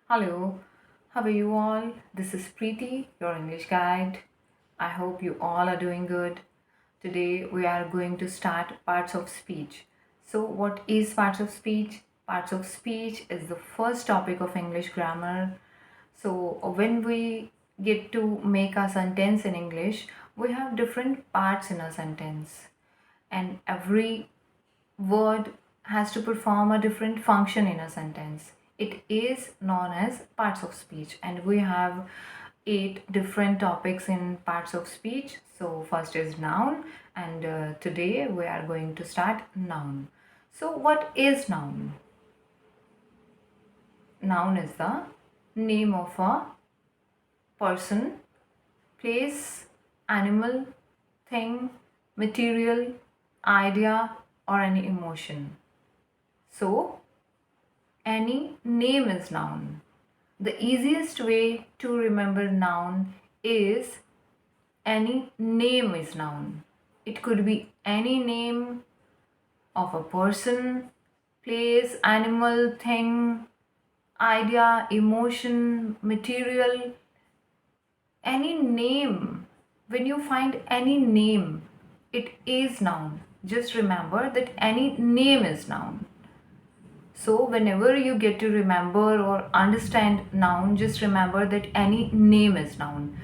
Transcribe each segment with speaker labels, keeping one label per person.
Speaker 1: Hello, how are you all? This is Preeti, your English guide. I hope you all are doing good. Today we are going to start parts of speech. So, what is parts of speech? Parts of speech is the first topic of English grammar. So, when we get to make a sentence in English, we have different parts in a sentence, and every word has to perform a different function in a sentence. It is known as parts of speech, and we have eight different topics in parts of speech. So, first is noun, and today we are going to start noun. So, what is noun? Noun is the name of a person, place, animal, thing, material, idea, or any emotion. So, any name is noun. The easiest way to remember noun is any name is noun. It could be any name of a person, place, animal, thing, idea, emotion, material, any name. When you find any name, it is noun. Just remember that any name is noun. So, whenever you get to remember or understand noun, just remember that any name is noun.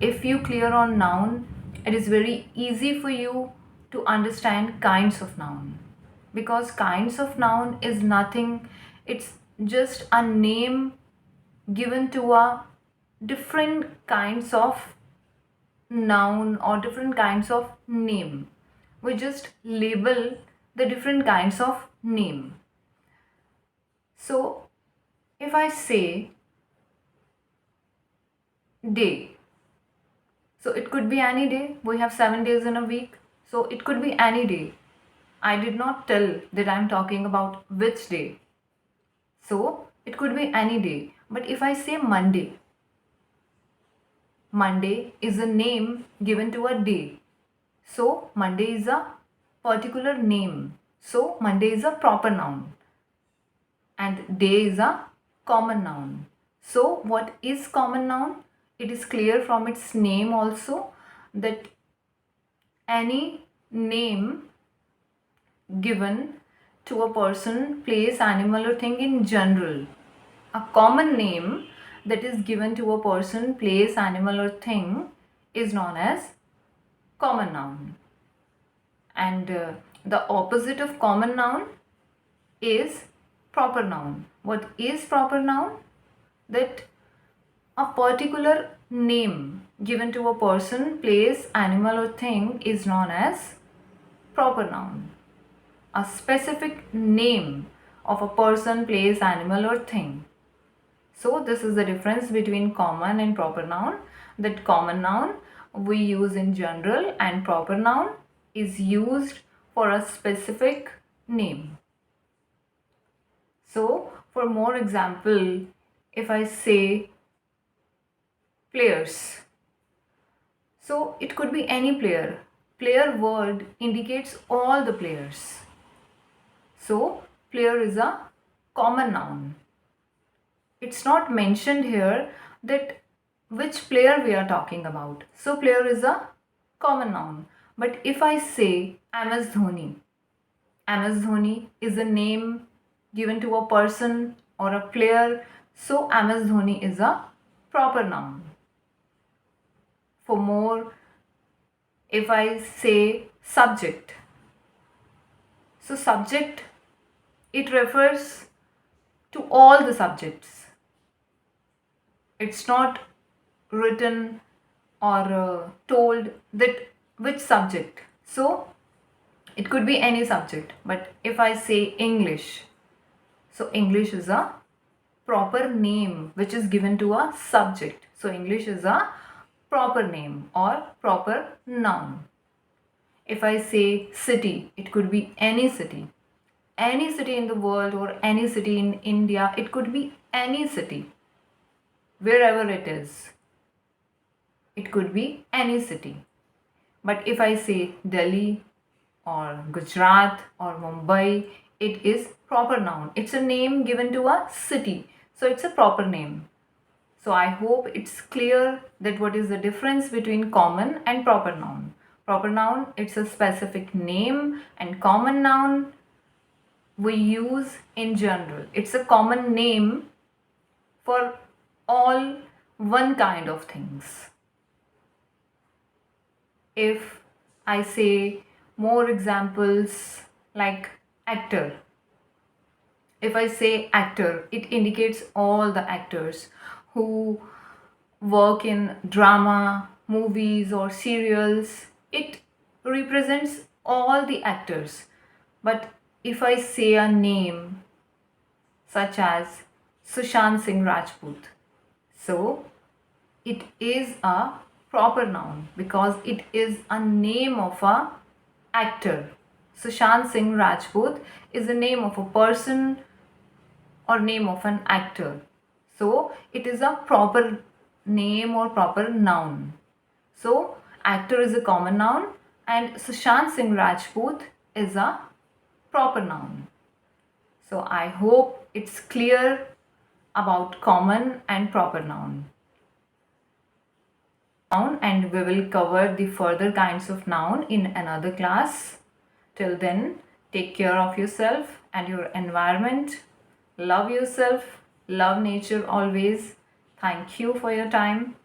Speaker 1: If you clear on noun, it is very easy for you to understand kinds of noun. Because kinds of noun is nothing, it's just a name given to a different kinds of noun or different kinds of name. We just label the different kinds of name. So, if I say day, so it could be any day. We have 7 days in a week. So it could be any day. I did not tell that I'm talking about which day. So it could be any day. But if I say Monday, Monday is a name given to a day. So Monday is a particular name. So Monday is a proper noun. And day is a common noun. So what is common noun? It is clear from its name also that any name given to a person, place, animal, or thing in general. A common name that is given to a person, place, animal, or thing is known as common noun. And the opposite of common noun is proper noun. What is proper noun? That a particular name given to a person, place, animal, or thing is known as proper noun. A specific name of a person, place, animal, or thing. So, this is the difference between common and proper noun. That common noun we use in general, and proper noun is used for a specific name. So, for more example, if I say players, so it could be any player. Player word indicates all the players. So, player is a common noun. It's not mentioned here that which player we are talking about. So, player is a common noun. But if I say MS Dhoni, MS Dhoni is a name given to a person or a player. So, MS Dhoni is a proper noun. For more, if I say subject, so subject, it refers to all the subjects. It's not written or told that which subject. So it could be any subject. But if I say English, so English is a proper name which is given to a subject. So English is a proper name or proper noun. If I say city, it could be any city. Any city in the world or any city in India, it could be any city. Wherever it is, it could be any city. But if I say Delhi or Gujarat or Mumbai, it is proper noun. It's a name given to a city. So it's a proper name. So I hope it's clear that what is the difference between common and proper noun. Proper noun, it's a specific name, and common noun we use in general. It's a common name for all one kind of things. If I say more examples like actor, if I say actor, it indicates all the actors who work in drama, movies, or serials. It represents all the actors. But if I say a name such as Sushant Singh Rajput, so it is a proper noun because it is a name of a actor. Sushant Singh Rajput is the name of a person or name of an actor. So it is a proper name or proper noun. So actor is a common noun and Sushant Singh Rajput is a proper noun. So I hope it's clear about common and proper noun. And we will cover the further kinds of noun in another class. Till then, take care of yourself and your environment. Love yourself, love nature always. Thank you for your time.